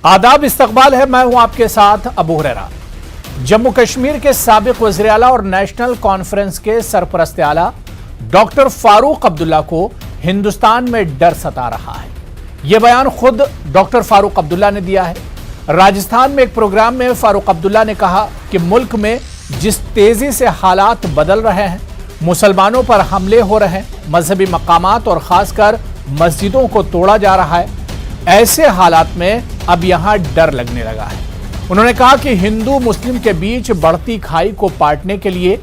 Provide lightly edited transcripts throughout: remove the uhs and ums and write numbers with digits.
आदाब, इस्तकबाल है। मैं हूं आपके साथ अबू हुरैरा। जम्मू कश्मीर के साबिक वज़ीर आला और नेशनल कॉन्फ्रेंस के सरपरस्त आला डॉक्टर फारूक अब्दुल्ला को हिंदुस्तान में डर सता रहा है। यह बयान खुद डॉक्टर फारूक अब्दुल्ला ने दिया है। राजस्थान में एक प्रोग्राम में फारूक अब्दुल्ला ने कहा कि मुल्क में जिस तेजी से हालात बदल रहे हैं, मुसलमानों पर हमले हो रहे हैं, मजहबी मकामात और खासकर मस्जिदों को तोड़ा जा रहा है, ऐसे हालात में अब यहां डर लगने लगा है। उन्होंने कहा कि हिंदू मुस्लिम के बीच बढ़ती खाई को पाटने के लिए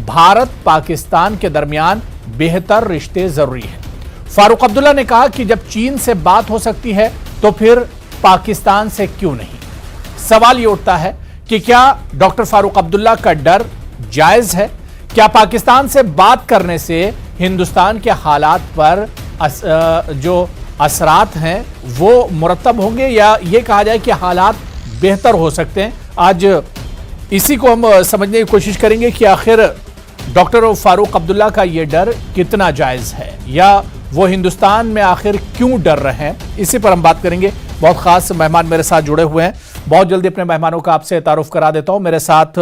भारत पाकिस्तान के दरमियान बेहतर रिश्ते जरूरी है। फारूक अब्दुल्ला ने कहा कि जब चीन से बात हो सकती है तो फिर पाकिस्तान से क्यों नहीं। सवाल यह उठता है कि क्या डॉक्टर फारूक अब्दुल्ला का डर जायज है? क्या पाकिस्तान से बात करने से हिंदुस्तान के हालात पर जो असरात हैं वो मुरतब होंगे, या ये कहा जाए कि हालात बेहतर हो सकते हैं? आज इसी को हम समझने की कोशिश करेंगे कि आखिर डॉक्टर फारूक अब्दुल्ला का ये डर कितना जायज है, या वो हिंदुस्तान में आखिर क्यों डर रहे हैं। इसी पर हम बात करेंगे। बहुत खास मेहमान मेरे साथ जुड़े हुए हैं। बहुत जल्दी अपने मेहमानों का आपसे तारुफ करा देता हूं। मेरे साथ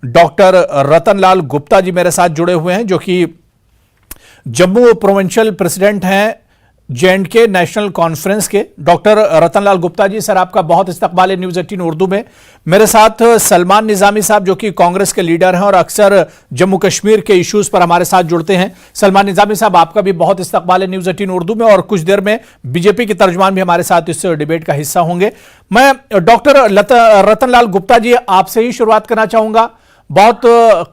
डॉक्टर रतन लाल गुप्ता जी मेरे साथ जुड़े हुए हैं, जो कि जम्मू प्रोविंशियल प्रेसिडेंट हैं J&K नेशनल कॉन्फ्रेंस के। डॉक्टर रतन लाल गुप्ता जी, सर आपका बहुत इस्तकबाल है न्यूज़ 18 उर्दू में। मेरे साथ सलमान निजामी साहब, जो कि कांग्रेस के लीडर हैं और अक्सर जम्मू कश्मीर के इश्यूज पर हमारे साथ जुड़ते हैं। सलमान निजामी साहब, आपका भी बहुत इस्तकबाल है न्यूज़ 18 उर्दू में, और कुछ देर में बीजेपी के तर्जुमान भी हमारे साथ इस डिबेट का हिस्सा होंगे। मैं डॉक्टर रतन लाल गुप्ता जी आपसे ही शुरुआत करना चाहूंगा। बहुत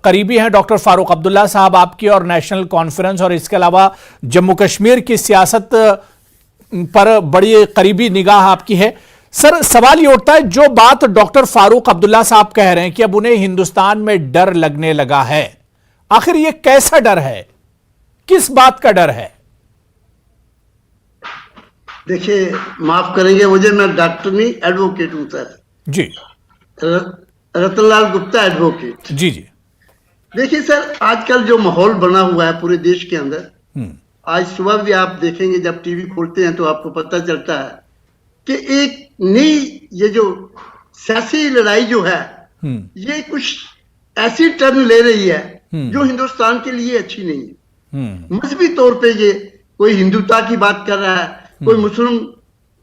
करीबी हैं डॉक्टर फारूक अब्दुल्ला साहब आपकी और नेशनल कॉन्फ्रेंस, और इसके अलावा जम्मू कश्मीर की सियासत पर बड़ी करीबी निगाह आपकी है। सर, सवाल ये उठता है, जो बात डॉक्टर फारूक अब्दुल्ला साहब कह रहे हैं कि अब उन्हें हिंदुस्तान में डर लगने लगा है, आखिर ये कैसा डर है? किस बात का डर है? देखिए, माफ करेंगे मुझे, मैं डॉक्टर नहीं एडवोकेट हूं सर जी। रतनलाल गुप्ता एडवोकेट जी जी। देखिए सर, आजकल जो माहौल बना हुआ है पूरे देश के अंदर, आज सुबह भी आप देखेंगे जब टीवी खोलते हैं तो आपको पता चलता है कि एक नई ये जो सियासी लड़ाई जो है ये कुछ ऐसी टर्न ले रही है जो हिंदुस्तान के लिए अच्छी नहीं है। मजहबी तौर पे ये कोई हिंदुत्व की बात कर रहा है, कोई मुस्लिम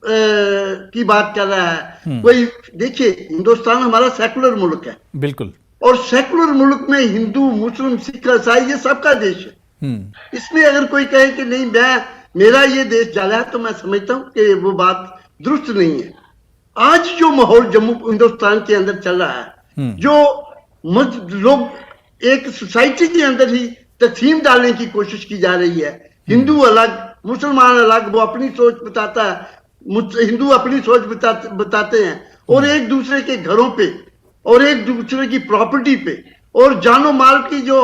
की बात कर रहा है, कोई। देखिए, हिंदुस्तान हमारा सेकुलर मुल्क है, बिल्कुल, और सेकुलर मुल्क में हिंदू मुस्लिम सिख ईसाई ये सबका देश है। इसमें अगर कोई कहे कि नहीं मेरा ये देश ज्यादा है, तो मैं समझता हूं कि वो बात दुरुस्त नहीं है। आज जो माहौल जम्मू हिंदुस्तान के अंदर चल रहा है, जो लोग एक सोसाइटी के अंदर ही तकसीम डालने की कोशिश की जा रही है, हिंदू अलग मुसलमान अलग, वो अपनी सोच बताता है, हिंदू अपनी सोच बताते हैं, और एक दूसरे के घरों पे और एक दूसरे की प्रॉपर्टी पे और जानो माल की जो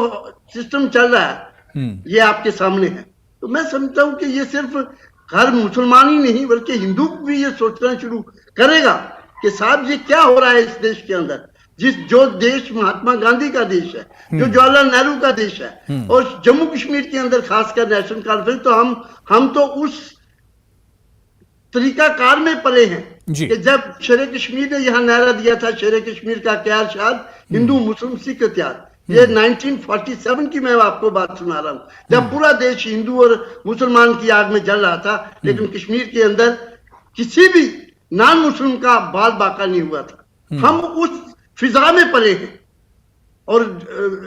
सिस्टम चल रहा है ये आपके सामने है। तो मैं समझता हूं कि ये सिर्फ हर मुसलमान ही नहीं बल्कि हिंदू भी ये सोचना शुरू करेगा कि साहब ये क्या हो रहा है इस देश के अंदर। जो देश महात्मा गांधी का देश है, जो जवाहरलाल नेहरू का देश है, और जम्मू कश्मीर के अंदर खासकर नेशनल कॉन्फ्रेंस, तो हम तो उस तरीकाकार में पड़े हैं कि जब शेर कश्मीर ने यहां नारा दिया था, शेर कश्मीर का क्या शाद, हिंदू मुस्लिम सिख इत्याद, ये 1947 की मैं आपको बात सुना रहा हूं, जब पूरा देश हिंदू और मुसलमान की आग में जल रहा था, लेकिन कश्मीर के अंदर किसी भी नॉन मुस्लिम का बाल बाका नहीं हुआ था। हम उस फिजा में पड़े हैं, और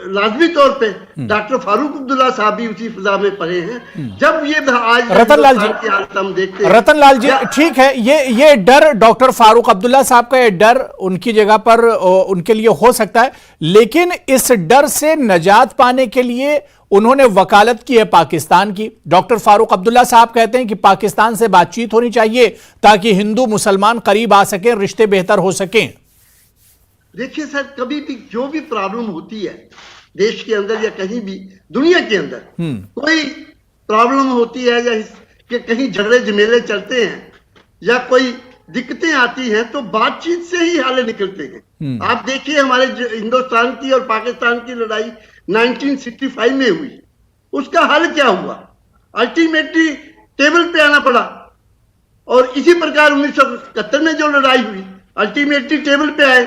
लाजमी तौर पे डॉक्टर फारूक अब्दुल्ला साहब भी उसी फिजा में पड़े हैं। जब ये आज रतनलाल जी की हालत हम देखते हैं, रतनलाल जी ठीक है, ये डर डॉक्टर फारूक अब्दुल्ला साहब का, ये डर उनकी जगह पर उनके लिए हो सकता है, लेकिन इस डर से निजात पाने के लिए उन्होंने वकालत की है पाकिस्तान की। डॉक्टर फारूक अब्दुल्ला साहब कहते हैं कि पाकिस्तान से बातचीत होनी चाहिए ताकि हिंदू मुसलमान करीब आ सके, रिश्ते बेहतर हो सकें। देखिए सर, कभी भी जो भी प्रॉब्लम होती है देश के अंदर या कहीं भी दुनिया के अंदर, कोई प्रॉब्लम होती है या कि कहीं झगड़े झमेले चलते हैं या कोई दिक्कतें आती हैं, तो बातचीत से ही हल निकलते हैं। आप देखिए, हमारे हिंदुस्तान की और पाकिस्तान की लड़ाई 1965 में हुई, उसका हल क्या हुआ? अल्टीमेटली टेबल पे आना पड़ा और इसी प्रकार 1971 में जो लड़ाई हुई, अल्टीमेटली टेबल पे आए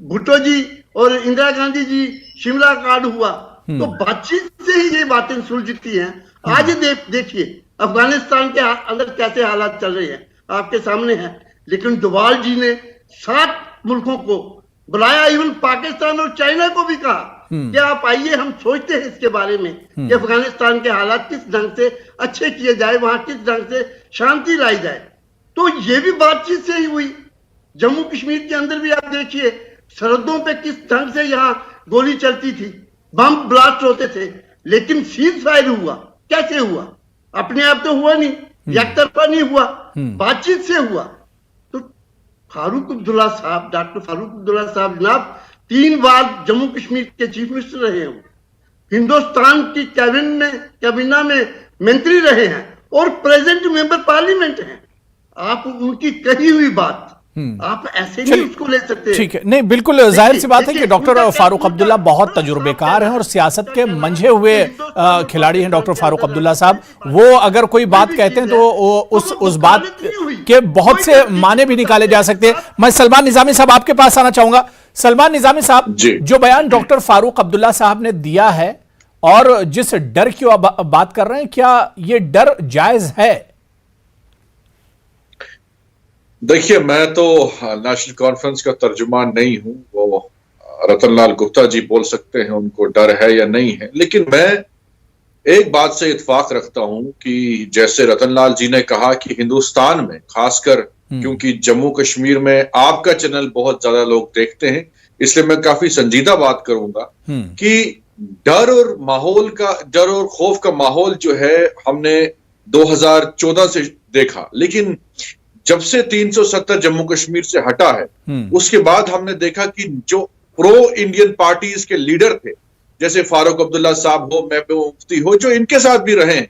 भुट्टो जी और इंदिरा गांधी जी, शिमला कार्ड हुआ, तो बातचीत से ही ये बातें सुलझती हैं। आज देखिए अफगानिस्तान के अंदर कैसे हालात चल रहे हैं, आपके सामने है। लेकिन डोभाल जी ने 7 मुल्कों को बुलाया, इवन पाकिस्तान और चाइना को भी कहा कि आप आइए, हम सोचते हैं इसके बारे में कि अफगानिस्तान के हालात किस ढंग से अच्छे किए जाए, वहां किस ढंग से शांति लाई जाए। तो ये भी बातचीत से ही हुई। जम्मू कश्मीर के अंदर भी आप देखिए सरहदों पे किस ढंग से यहाँ गोली चलती थी, बम ब्लास्ट होते थे, लेकिन सीज फायर हुआ। कैसे हुआ? अपने आप तो हुआ नहीं, एकतरफा नहीं हुआ, बातचीत से हुआ। तो फारूक अब्दुल्ला साहब, डॉक्टर फारूक अब्दुल्ला साहब जनाब 3 बार जम्मू कश्मीर के चीफ मिनिस्टर रहे हैं, हिंदुस्तान की कैबिनेट में मंत्री रहे हैं और प्रेजेंट मेंबर पार्लियामेंट हैं। आप उनकी कही हुई बात आप ऐसे नहीं उसको ले सकते। ठीक है, नहीं बिल्कुल जाहिर सी बात है कि डॉक्टर फारूक अब्दुल्ला बहुत तजुर्बेकार हैं और सियासत के मंझे हुए खिलाड़ी हैं। डॉक्टर फारूक अब्दुल्ला साहब, वो अगर कोई बात कहते हैं तो उस बात के बहुत से माने भी निकाले जा सकते हैं। मैं सलमान निजामी साहब आपके पास आना चाहूंगा। सलमान निजामी साहब, जो बयान डॉक्टर फारूक अब्दुल्ला साहब ने दिया है और जिस डर की बात कर रहे हैं, क्या ये डर जायज है? देखिए, मैं तो नेशनल कॉन्फ्रेंस का तर्जुमान नहीं हूं, वो रतनलाल गुप्ता जी बोल सकते हैं उनको डर है या नहीं है। लेकिन मैं एक बात से इत्फाक रखता हूं कि जैसे रतनलाल जी ने कहा कि हिंदुस्तान में खासकर क्योंकि जम्मू कश्मीर में आपका चैनल बहुत ज्यादा लोग देखते हैं, इसलिए मैं काफी संजीदा बात करूंगा कि डर और खौफ का माहौल जो है हमने 2014 से देखा, लेकिन जब से 370 जम्मू कश्मीर से हटा है उसके बाद हमने देखा कि जो प्रो इंडियन पार्टीज के लीडर थे, जैसे फारूक अब्दुल्ला साहब हो, महबूबा मुफ्ती हो, जो इनके साथ भी रहे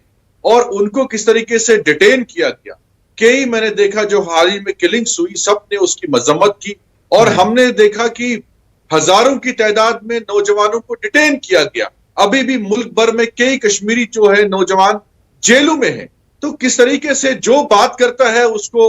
और उनको किस तरीके से डिटेन किया गया। कई मैंने देखा जो हाल ही में किलिंग्स हुई, सबने उसकी मजम्मत की और हमने देखा कि हजारों की तादाद में नौजवानों को डिटेन किया गया। अभी भी मुल्क भर में कई कश्मीरी जो है नौजवान जेलों में हैं। तो किस तरीके से जो बात करता है उसको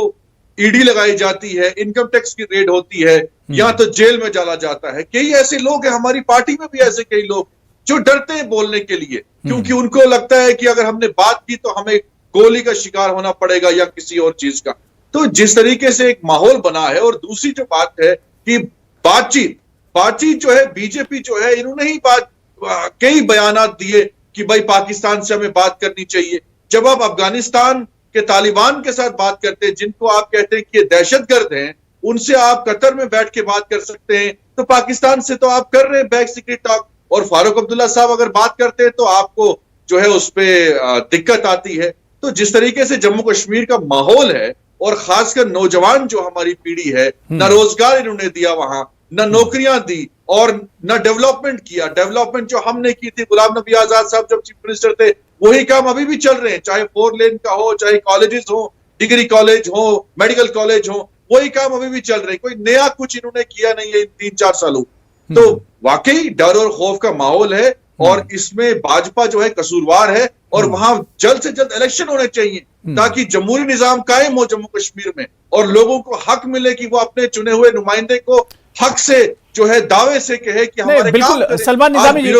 ईडी लगाई जाती है, इनकम टैक्स की रेड होती है, या तो जेल में डाला जाता है। कई ऐसे लोग हैं, हमारी पार्टी में भी ऐसे कई लोग जो डरते हैं बोलने के लिए, क्योंकि उनको लगता है कि अगर हमने बात की तो हमें गोली का शिकार होना पड़ेगा या किसी और चीज का। तो जिस तरीके से एक माहौल बना है, और दूसरी जो बात है कि बातचीत जो है, बीजेपी जो है, इन्होंने ही कई बयानात दिए कि भाई पाकिस्तान से हमें बात करनी चाहिए। जब आप अफगानिस्तान के तालिबान के साथ बात करते हैं, जिनको आप कहते हैं कि ये दहशतगर्द हैं, उनसे आप कतर में बैठ के बात कर सकते हैं, तो पाकिस्तान से तो आप कर रहे हैं बैक सीक्रेट टॉक। और फारूक अब्दुल्ला साहब अगर बात करते हैं तो आपको जो है उस पर दिक्कत आती है। तो जिस तरीके से जम्मू कश्मीर का माहौल है, और खासकर नौजवान जो हमारी पीढ़ी है, न रोजगार इन्होंने दिया वहां, न नौकरियां दी और न डेवलपमेंट किया। डेवलपमेंट जो हमने की थी, गुलाम नबी आजाद साहब जब चीफ मिनिस्टर थे, वही काम अभी भी चल रहे हैं, चाहे 4 लेन का हो, चाहे कॉलेजेस हो, डिग्री कॉलेज हो, मेडिकल कॉलेज हो, वही काम अभी भी चल रहे हैं। कोई नया कुछ इन्होंने किया नहीं है इन 3-4 सालों। तो वाकई डर और खौफ का माहौल है और इसमें भाजपा जो है कसूरवार है, और वहां जल्द से जल्द इलेक्शन होने चाहिए ताकि जमहूरी निजाम कायम हो जम्मू कश्मीर में और लोगों को हक मिले कि वो अपने चुने हुए नुमाइंदे को हक से जो है दावे से कहे कि हमारे बिल्कुल। सलमान निजामी जी,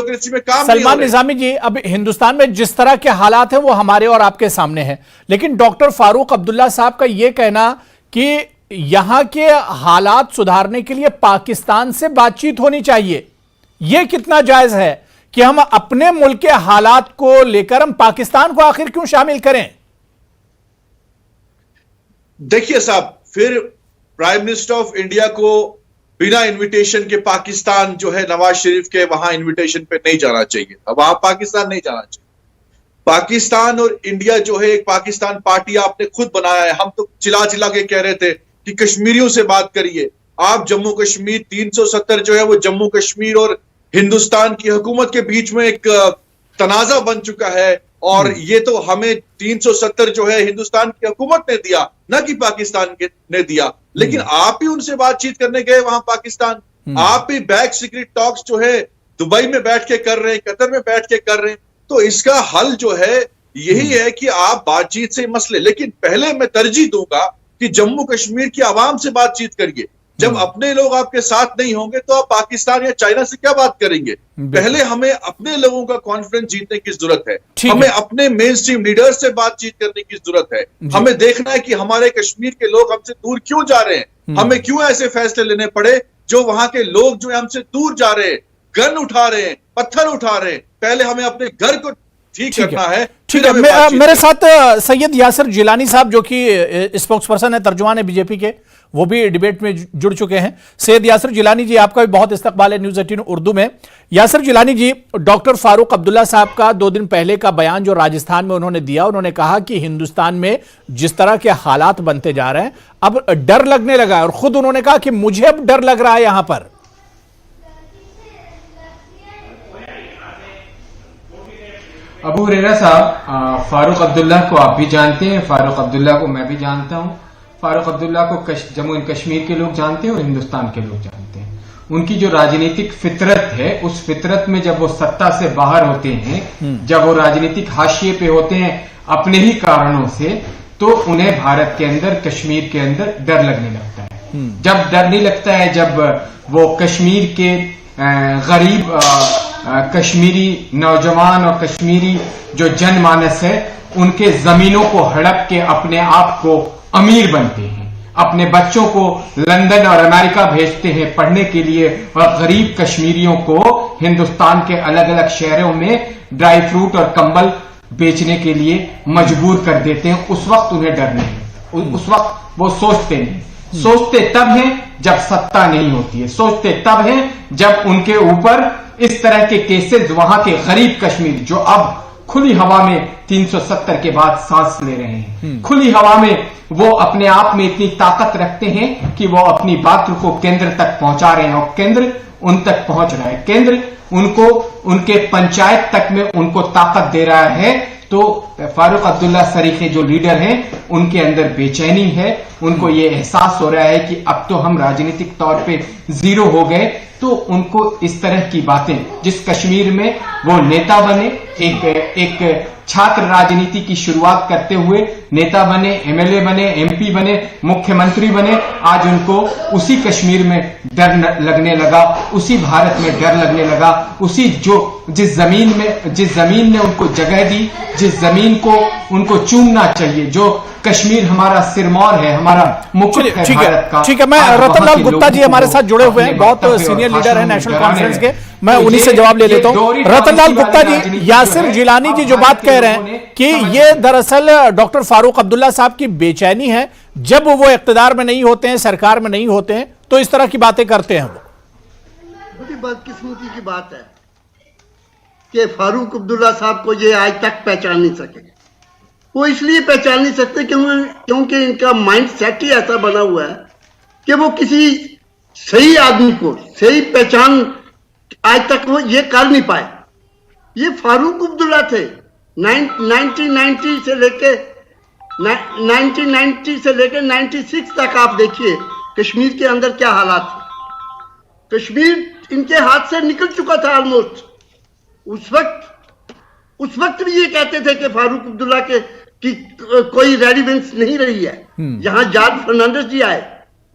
सलमान निजामी जी, अब हिंदुस्तान में जिस तरह के हालात हैं वो हमारे और आपके सामने हैं, लेकिन डॉक्टर फारूक अब्दुल्ला साहब का ये कहना कि यहां के हालात सुधारने के लिए पाकिस्तान से बातचीत होनी चाहिए, यह कितना जायज है कि हम अपने मुल्क के हालात को लेकर हम पाकिस्तान को आखिर क्यों शामिल करें? देखिए साहब, फिर प्राइम मिनिस्टर ऑफ इंडिया को बिना इनविटेशन के पाकिस्तान जो है नवाज शरीफ के वहां इनविटेशन पे नहीं जाना चाहिए। अब वहां पाकिस्तान नहीं जाना चाहिए। पाकिस्तान और इंडिया जो है एक पाकिस्तान पार्टी आपने खुद बनाया है। हम तो चिल्ला चिल्ला के कह रहे थे कि कश्मीरियों से बात करिए। आप जम्मू कश्मीर 370 जो है वो जम्मू कश्मीर और हिंदुस्तान की हुकूमत के बीच में एक तनाजा बन चुका है, और ये तो हमें 370 जो है हिंदुस्तान की हुकूमत ने दिया, ना कि पाकिस्तान ने दिया। लेकिन आप ही उनसे बातचीत करने गए वहां पाकिस्तान। आप ही बैक सीक्रेट टॉक्स जो है दुबई में बैठ के कर रहे हैं, कतर में बैठ के कर रहे हैं। तो इसका हल जो है यही है कि आप बातचीत से मसले, लेकिन पहले मैं तरजीह दूंगा कि जम्मू कश्मीर की आवाम से बातचीत करिए। जब अपने लोग आपके साथ नहीं होंगे तो आप पाकिस्तान या चाइना से क्या बात करेंगे? पहले हमें अपने लोगों का कॉन्फिडेंस जीतने की जरूरत है, हमें अपने मेन स्ट्रीम लीडर से बातचीत करने की जरूरत है। हमें देखना है कि हमारे कश्मीर के लोग हमसे दूर क्यों जा रहे हैं, हमें क्यों ऐसे फैसले लेने पड़े जो वहां के लोग जो हमसे दूर जा रहे हैं, गन उठा रहे हैं, पत्थर उठा रहे हैं। पहले हमें अपने घर को ठीक करना है। ठीक है, मेरे साथ सैयद यासिर जिलानी साहब जो कि स्पोक्स पर्सन है, तर्जुमान है बीजेपी के, वो भी डिबेट में जुड़ चुके हैं। सैयद यासिर जिलानी जी, आपका भी बहुत इस्तकबाल है न्यूज़ 18 उर्दू में। यासिर जिलानी जी, डॉक्टर फारूक अब्दुल्ला साहब का 2 दिन पहले का बयान जो राजस्थान में उन्होंने दिया, उन्होंने कहा कि हिंदुस्तान में जिस तरह के हालात बनते जा रहे हैं अब डर लगने लगा है, और खुद उन्होंने कहा कि मुझे अब डर लग रहा है यहां पर। अबू हुरैरा साहब, फारूक अब्दुल्ला को आप भी जानते हैं, फारूक अब्दुल्ला को मैं भी जानता हूं। फारूक अब्दुल्ला को जम्मू एंड कश्मीर के लोग जानते हैं और हिंदुस्तान के लोग जानते हैं। उनकी जो राजनीतिक फितरत है, उस फितरत में जब वो सत्ता से बाहर होते हैं, जब वो राजनीतिक हाशिए पे होते हैं अपने ही कारणों से, तो उन्हें भारत के अंदर, कश्मीर के अंदर डर लगने लगता है। जब डर नहीं लगता है, जब वो कश्मीर के गरीब कश्मीरी नौजवान और कश्मीरी जो जनमानस है, उनके जमीनों को हड़प के अपने आप को अमीर बनते हैं, अपने बच्चों को लंदन और अमेरिका भेजते हैं पढ़ने के लिए, और गरीब कश्मीरियों को हिंदुस्तान के अलग अलग शहरों में ड्राई फ्रूट और कंबल बेचने के लिए मजबूर कर देते हैं। उस वक्त उन्हें डर नहीं, उस वक्त वो सोचते नहीं। सोचते तब हैं जब सत्ता नहीं होती है, सोचते तब हैं जब उनके ऊपर इस तरह के केसेस, वहां के गरीब कश्मीर जो अब खुली हवा में 370 के बाद सांस ले रहे हैं, खुली हवा में वो अपने आप में इतनी ताकत रखते हैं कि वो अपनी बात को केंद्र तक पहुंचा रहे हैं, और केंद्र उन तक पहुंच रहा है, केंद्र उनको उनके पंचायत तक में उनको ताकत दे रहा है। तो फारूक अब्दुल्ला सरीखे जो लीडर हैं, उनके अंदर बेचैनी है, उनको ये एहसास हो रहा है कि अब तो हम राजनीतिक तौर पे जीरो हो गए। तो उनको इस तरह की बातें, जिस कश्मीर में वो नेता बने, एक छात्र राजनीति की शुरुआत करते हुए नेता बने, एमएलए बने, एमपी बने, मुख्यमंत्री बने, आज उनको उसी कश्मीर में डर लगने लगा, उसी भारत में डर लगने लगा, उसी जिस जमीन ने उनको जगह दी, जिस जमीन को उनको चूमना चाहिए, जो कश्मीर हमारा सिरमौर है, हमारा मुकुट है भारत का। ठीक है, मैं रतनलाल गुप्ता जी हमारे साथ जुड़े हुए हैं, बहुत सीनियर लीडर है नेशनल कॉन्फ्रेंस के, मैं उन्हीं से जवाब ले लेता हूं। रतनलाल गुप्ता जी, यासिर जिलानी जी जो बात कह रहे हैं कि ये दरअसल डॉक्टर फारूक अब्दुल्ला साहब की बेचैनी है, जब वो इख्तिदार में नहीं होते हैं, सरकार में नहीं होते हैं, तो इस तरह की बातें करते हैं। वो बड़ी बदकिस्मती की बात है कि फारूक अब्दुल्ला साहब को ये आज तक पहचान नहीं सके। वो इसलिए पहचान नहीं सकते क्योंकि इनका माइंड सेट ही ऐसा बना हुआ है कि वो किसी सही आदमी को सही पहचान आज तक वो ये कर नहीं पाए। ये फारूक अब्दुल्ला थे 1990 से लेके 96 तक। आप देखिए कश्मीर के अंदर क्या हालात थे। कश्मीर इनके हाथ से निकल चुका था ऑलमोस्ट। उस वक्त भी ये कहते थे कि फारूक अब्दुल्ला की कोई रेलिवेंस नहीं रही है। यहां जॉर्ज फर्नांडिस जी आए,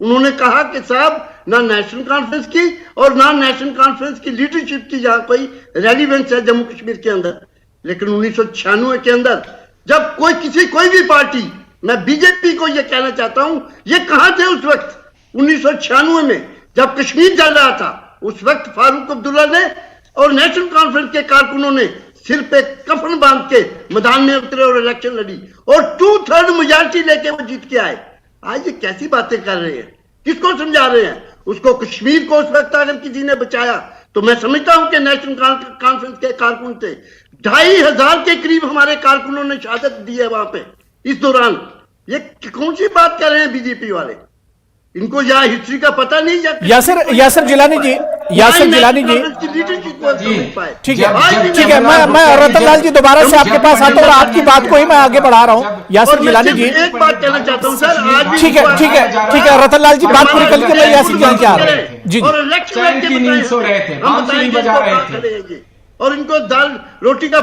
उन्होंने कहा कि साहब ना नेशनल कॉन्फ्रेंस की और ना नेशनल कॉन्फ्रेंस की लीडरशिप की जहां कोई रेलिवेंस है जम्मू कश्मीर के अंदर। लेकिन 1996 के अंदर जब कोई भी पार्टी, मैं बीजेपी को यह कहना चाहता हूं, ये कहां थे उस वक्त 1996 में जब कश्मीर चल रहा था। उस वक्त फारूक अब्दुल्ला ने और नेशनल कॉन्फ्रेंस के कारकुनों ने सिर पे कफन बांध के मैदान में उतरे और इलेक्शन लड़ी और 2/3 मेजॉरिटी लेके वो जीत के आए। आज ये कैसी बातें कर रहे हैं, किसको समझा रहे हैं? उसको कश्मीर को उस वक्त अगर किसी ने बचाया तो मैं समझता हूं कि नेशनल कॉन्फ्रेंस के कारकुन थे। 2500 के करीब हमारे कारकुनों ने शहादत दी है वहां पे इस दौरान। ये कौन सी बात कर रहे हैं बीजेपी वाले? इनको या हिस्ट्री का पता नहीं या यासिर जिलानी जी ठीक है, मैं रतनलाल जी दोबारा से आपके पास आता हूँ और आपकी बात को ही मैं आगे बढ़ा रहा हूँ। यासिर जिलानी जी, एक बात कहना चाहता हूँ सर, आज ठीक है रतनलाल जी, बात पूरी करके मैं यासिर जिलानी जी आ रहा हूँ। जी नींद सो रहे थे, बांसुरी बजा रहे थे। और इनको दाल रोटी का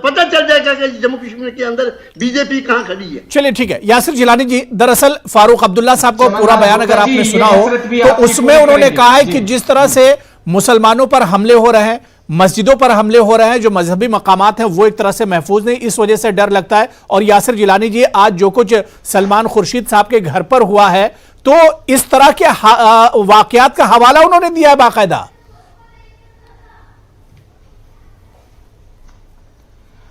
पता चल जाएगा कि जम्मू कश्मीर के अंदर बीजेपी कहां खड़ी है। चलिए ठीक है। यासिर जिलानी जी, दरअसल फारूक अब्दुल्ला साहब को पूरा बयान अगर आपने सुना हो तो उसमें उन्होंने कहा है कि जिस तरह से मुसलमानों पर हमले हो रहे हैं, मस्जिदों पर हमले हो रहे हैं, जो मजहबी मकामात हैं वो एक तरह से महफूज नहीं, इस वजह से डर लगता है। और यासिर जिलानी जी, आज जो कुछ सलमान खुर्शीद साहब के घर पर हुआ है तो इस तरह के वाकयात का हवाला उन्होंने दिया है बाकायदा।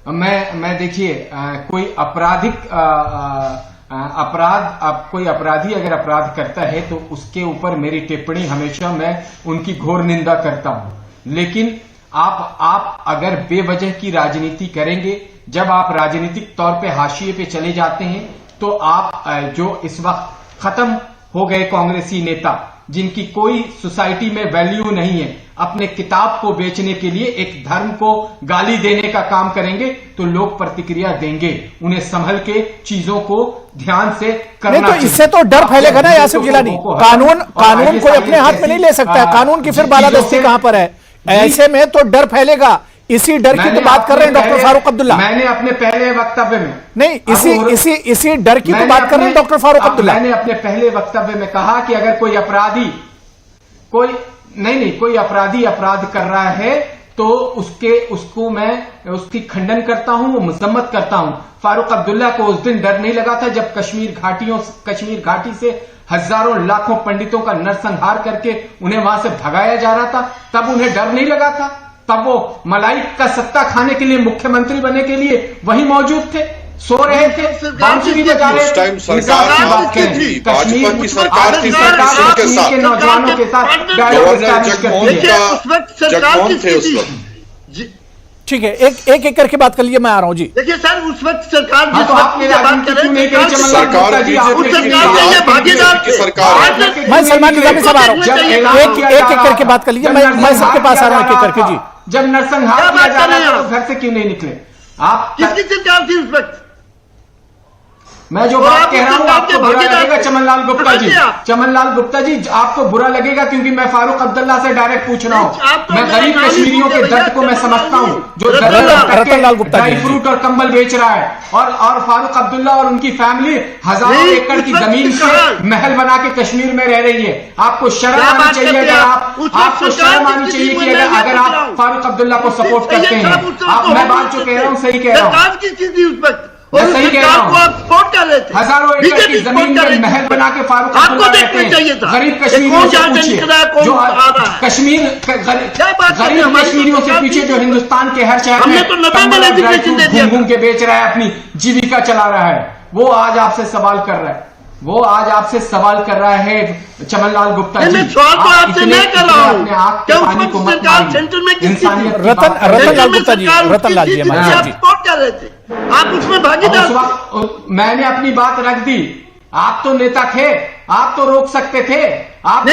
मैं देखिए, कोई आपराधिक अपराध, अब कोई अपराधी अगर अपराध करता है तो उसके ऊपर मेरी टिप्पणी हमेशा मैं उनकी घोर निंदा करता हूं। लेकिन आप अगर बेवजह की राजनीति करेंगे, जब आप राजनीतिक तौर पे हाशिए पे चले जाते हैं, तो आप जो इस वक्त खत्म हो गए कांग्रेसी नेता जिनकी कोई सोसाइटी में वैल्यू नहीं है, अपने किताब को बेचने के लिए एक धर्म को गाली देने का काम करेंगे तो लोग प्रतिक्रिया देंगे। उन्हें संभल के चीजों को ध्यान से करना नहीं, तो इससे तो डर फैलेगा ना यासिर जिलानी। कानून कोई अपने हाथ में नहीं ले सकता है, कानून की फिर बालादस्ती कहां पर है? ऐसे में तो डर फैलेगा। इसी डर की तो बात कर रहे हैं डॉक्टर फारूक अब्दुल्ला। मैंने अपने पहले वक्तव्य में नहीं, इसी डर की तो बात कर रहे हैं डॉक्टर फारूक अब्दुल्ला। मैंने अपने पहले वक्तव्य में कहा कि अगर कोई अपराधी कोई अपराधी अपराध कर रहा है तो उसको मैं उसकी खंडन करता हूं, वो मजम्मत करता हूं। फारूक अब्दुल्ला को उस दिन डर नहीं लगा था जब कश्मीर घाटी से हजारों लाखों पंडितों का नरसंहार करके उन्हें वहां से भगाया जा रहा था, तब उन्हें डर नहीं लगा था। तब वो मलाई का सत्ता खाने के लिए, मुख्यमंत्री बनने के लिए वहीं मौजूद थे, सो रहे थे, बांसुरी बजा रहे थे। उस टाइम सरकार की बात थी, भाजपा की सरकार थी, कश्मीर के नौजवानों के साथ गवर्नर जगमोहन थे उस वक्त। ठीक है, एक करके बात कर लीजिए, मैं आ रहा हूं जी। देखिए सर, उस वक्त सरकार जिस वक्त की बात कर रहे थे, सरकार मैं सलमान निजामी साहब आ रहा हूं, एक करके बात कर लीजिए, मैं सबके पास आ रहा हूं एक करके जी। जब नरसंहार किया जा रहा था तो घर से क्यों नहीं निकले आप? किसकी सरकार थी उस वक्त? मैं जो बात कह रहा हूं आपको बुरा लगेगा चमनलाल गुप्ता जी, आपको बुरा लगेगा क्योंकि मैं फारूक अब्दुल्ला से डायरेक्ट पूछ रहा हूं। मैं गरीब कश्मीरियों के दर्द को मैं समझता हूं, जो रतनलाल गुप्ता ड्राई फ्रूट और कंबल बेच रहा है, और फारूक अब्दुल्ला और उनकी फैमिली हजारों एकड़ की जमीन से महल बना के कश्मीर में रह रही है। आपको शर्म आनी चाहिए, आपको शर्म आनी चाहिए कि अगर आप फारूक अब्दुल्ला को सपोर्ट करते हैं। मैं बात जो कह रहा हूं सही कह रहा हूं, मैं सही कह रहा हूं। हजारों एकड़ की जमीन में महल बना के फारूक आपको देखना चाहिए था। गरीब कश्मीरियों से पूछिए, जो गरीब कश्मीरियों से पीछे जो हिंदुस्तान के हर शहर में घूम के बेच रहा है, अपनी जीविका चला रहा है, वो आज आपसे सवाल कर रहा है। चमनलाल गुप्ता जी, सवाल तो आपसे मैं कर रहा हूं, पानी को मत रतनलाल गुप्ता जी, रतनलाल जी सपोर्ट कर रहे थे, आप उसमें भागीदार। मैंने अपनी बात रख दी। आप तो नेता थे, आप तो रोक सकते थे, आप तो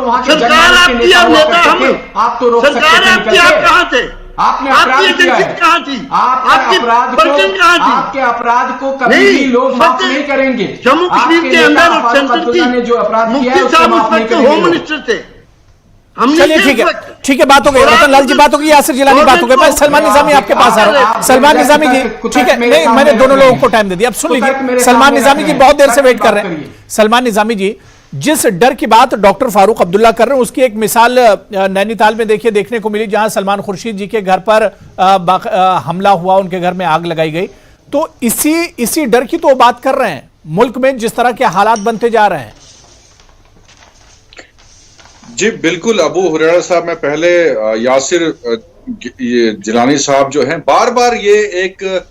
वहां के सरकार आपकी और नेता हम, आप तो रोक सकते थे। आप कहां थे? आपने अपराध किया है, कहां थी? आपके अपराध को कभी भी लोग माफ नहीं करेंगे। जम्मू कश्मीर के अंदर और सेंट्रल ने जो अपराध किया है मुफ्ती साहब उस वक्त होम मिनिस्टर थे। चलिए ठीक है, बात हो गई। रतनलाल जी बात हो गई, यासिर जिलानी बात हो गई। मैं सलमान निजामी आपके पास आ रहा हूं। सलमान निजामी जी, ठीक है, नहीं मैंने दोनों लोगों को टाइम दे दिया। अब सुन लीजिए, सलमान निजामी जी बहुत देर से वेट कर रहे हैं। सलमान निजामी जी, जिस डर की बात डॉक्टर फारूक अब्दुल्ला कर रहे हैं उसकी एक मिसाल नैनीताल में देखने को मिली, जहां सलमान खुर्शीद जी के घर पर हमला हुआ, उनके घर में आग लगाई गई। तो इसी डर की तो बात कर रहे हैं, मुल्क में जिस तरह के हालात बनते जा रहे हैं। जी बिल्कुल अबू हुरैरा साहब, मैं पहले यासिर जिलानी साहब जो हैं, बार बार ये एक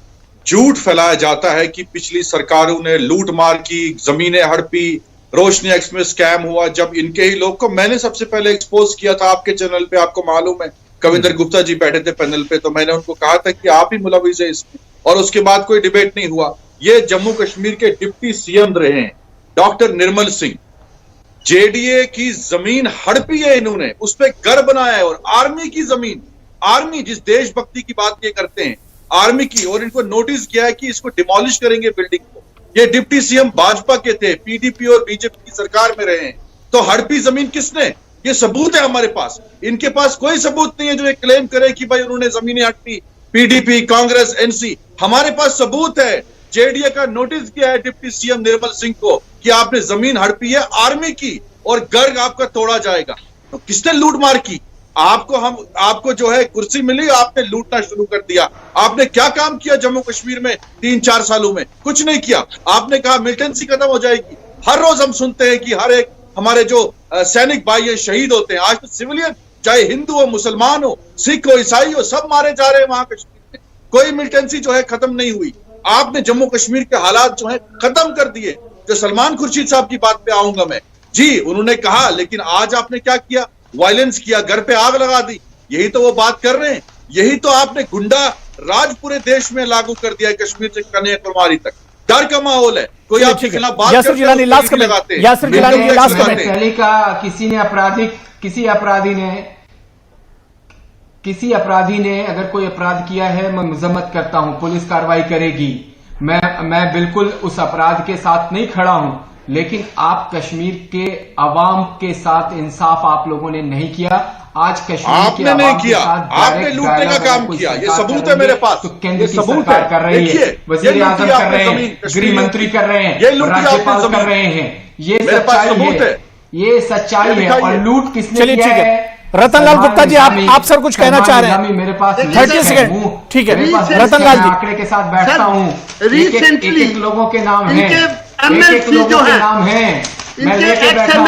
झूठ फैलाया जाता है कि पिछली सरकारों ने लूट मार की, जमीनें हड़पी, रोशनी एक्सप्रेस स्कैम हुआ। जब इनके ही लोग को मैंने सबसे पहले एक्सपोज किया था आपके चैनल पे, आपको मालूम है, कविंदर गुप्ता जी बैठे थे पैनल पे, तो मैंने उनको कहा था कि आप ही मुलविस है इसमें, और उसके बाद कोई डिबेट नहीं हुआ। ये जम्मू कश्मीर के डिप्टी सीएम रहे हैं डॉक्टर निर्मल सिंह, जेडीए की जमीन हड़पी है इन्होंने, उस पर घर बनाया है, और आर्मी की जमीन, आर्मी जिस देशभक्ति की बात ये करते हैं, आर्मी की, और इनको नोटिस किया है कि इसको डिमोलिश करेंगे बिल्डिंग को। ये डिप्टी सीएम भाजपा के थे, पीडीपी और बीजेपी की सरकार में रहे हैं, तो हड़पी जमीन किसने? ये सबूत है हमारे पास। इनके पास कोई सबूत नहीं है जो ये क्लेम करे कि भाई उन्होंने जमीनें हड़पी, पीडीपी, कांग्रेस, एनसी। हमारे पास सबूत है, जेडीए का नोटिस किया है डिप्टी सीएम निर्मल सिंह को कि आपने जमीन हड़पी है आर्मी की और घर आपका तोड़ा जाएगा। तो किसने लूट मार की? आपको जो है कुर्सी मिली, आपने लूटना शुरू कर दिया। आपने क्या काम किया जम्मू कश्मीर में 3-4 सालों में? कुछ नहीं किया। आपने कहा मिलिटेंसी खत्म हो जाएगी। हर रोज हम सुनते हैं कि हर एक हमारे जो सैनिक भाई हैं शहीद होते हैं। आज तो सिविलियन, चाहे हिंदू हो, मुसलमान हो, सिख हो, ईसाई हो, सब मारे जा रहे हैं वहां कश्मीर में। कोई मिलिटेंसी जो है खत्म नहीं हुई। आपने जम्मू कश्मीर के हालात जो है खत्म कर दिए। जो सलमान खुर्शीद साहब की बात पे आऊंगा मैं, जी उन्होंने कहा, लेकिन आज आपने क्या किया? वायलेंस किया, घर पे आग लगा दी। यही तो वो बात कर रहे हैं। यही तो आपने गुंडा राज पूरे देश में लागू कर दिया है, कश्मीर से कन्याकुमारी तक। डर का माहौल है। कोई आपके खिलाफ बात Yasir Jilani last comment, Yasir Jilani last comment. पहले का किसी अपराधी ने अगर कोई अपराध किया है, मैं मजम्मत करता हूं, पुलिस कार्रवाई करेगी। मैं बिल्कुल उस अपराध के साथ नहीं खड़ा हूं, लेकिन आप कश्मीर के अवाम के साथ इंसाफ आप लोगों ने नहीं किया। आज कश्मीर के अवाम के साथ आपने लूटने का काम किया। ये सबूत है मेरे पास। तो केंद्र की सरकार कर रही है, वजीर आजम कर रहे हैं, गृह मंत्री कर रहे हैं, राज्यपाल कर रहे हैं। ये सच्चाई है, ये सच्चाई है। और लूट किसने किया है? रतनलाल गुप्ता जी, आप सर कुछ कहना चाह रहे हैं? मेरे पास 30 सेकंड, ठीक है। रतनलाल जी, आंकड़े के साथ बैठता हूँ, रिसेंटली एक लोगों के नाम है, एमएलसी जो है, मैं लेके बैठा हूँ,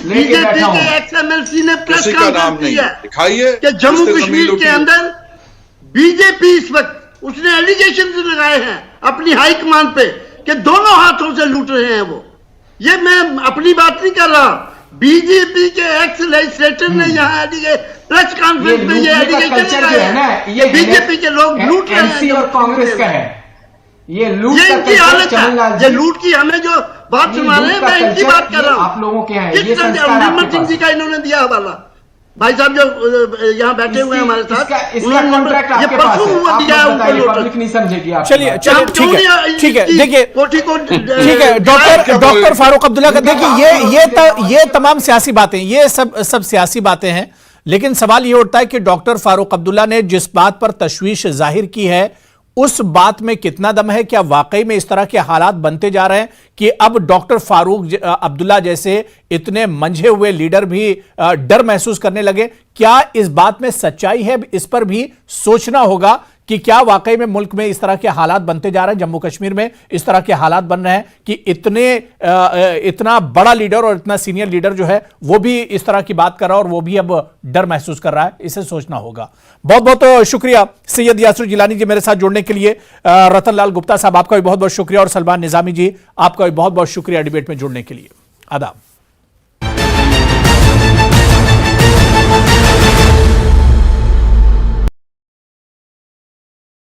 बीजेपी के एक्स-एमएलसी ने प्रेस किसी का नाम कॉन्फ्रेंस नहीं किया दिखाइए कि जम्मू जिसने कश्मीर जमीन के लूटी। अंदर बीजेपी इस वक्त, उसने एलिगेशन लगाए हैं अपनी हाईकमान पे कि दोनों हाथों से लूट रहे हैं वो। ये मैं अपनी बात नहीं कर रहा, बीजेपी के एक्स लेजिस्लेटर ने यहाँ प्रेस कॉन्फ्रेंस में ये एलिगेशन लगाया है कि बीजेपी के लोग लूट रहे हैं। और कांग्रेस का है ये लूट, ये इनकी हालत है। ये लूट की हमें जो बात सुना रहे हैं, मैं इनकी बात कर रहा हूँ। आप लोगों के हैं, किस तरह निर्मल सिंह जी का इन्होंने दिया हवाला। भाई साहब जो यहाँ बैठे हुए हैं हमारे साथ, इसका कॉन्ट्रैक्ट आपके पास है, आप बताइए, पब्लिक नहीं समझेगी। चलिए ठीक है, देखिए ठीक है। डॉक्टर फारूक अब्दुल्ला का देखिए, ये तमाम सियासी बातें, ये सब सियासी बातें हैं, लेकिन सवाल ये उठता है कि डॉक्टर फारूक अब्दुल्ला ने जिस बात पर तशवीश जाहिर की है, उस बात में कितना दम है? क्या वाकई में इस तरह के हालात बनते जा रहे हैं कि अब डॉक्टर फारूक अब्दुल्ला जैसे इतने मंझे हुए लीडर भी डर महसूस करने लगे? क्या इस बात में सच्चाई है? इस पर भी सोचना होगा कि क्या वाकई में मुल्क में इस तरह के हालात बनते जा रहे हैं, जम्मू कश्मीर में इस तरह के हालात बन रहे हैं कि इतना बड़ा लीडर और इतना सीनियर लीडर जो है वो भी इस तरह की बात कर रहा है और वो भी अब डर महसूस कर रहा है। इसे सोचना होगा। बहुत बहुत शुक्रिया सैयद यासिर जिलानी जी मेरे साथ जुड़ने के लिए। रतनलाल गुप्ता साहब आपका भी बहुत बहुत शुक्रिया और सलमान निजामी जी आपका भी बहुत बहुत शुक्रिया डिबेट में जुड़ने के लिए। आदाब।